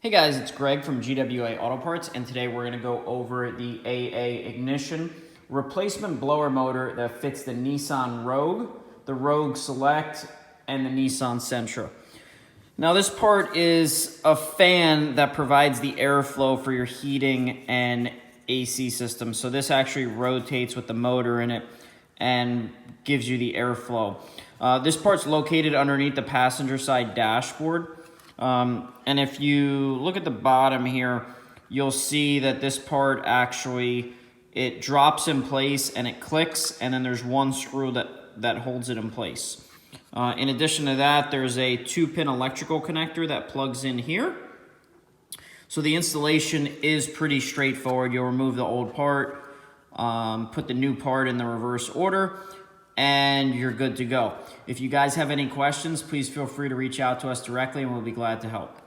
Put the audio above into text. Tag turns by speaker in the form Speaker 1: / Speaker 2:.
Speaker 1: Hey guys, it's Greg from GWA Auto Parts, and today we're going to go over the AA ignition replacement blower motor that fits the Nissan Rogue, the Rogue Select, and the Nissan Sentra. Now this part is a fan that provides the airflow for your heating and AC system. So this actually rotates with the motor in it and gives you the airflow. This part's located underneath the passenger side dashboard. And if you look at the bottom here, you'll see that this part actually, it drops in place and it clicks, and then there's one screw that holds it in place. In addition to that, there's a 2-pin electrical connector that plugs in here. So the installation is pretty straightforward. You'll remove the old part, put the new part in the reverse order, and you're good to go. If you guys have any questions, please feel free to reach out to us directly and we'll be glad to help.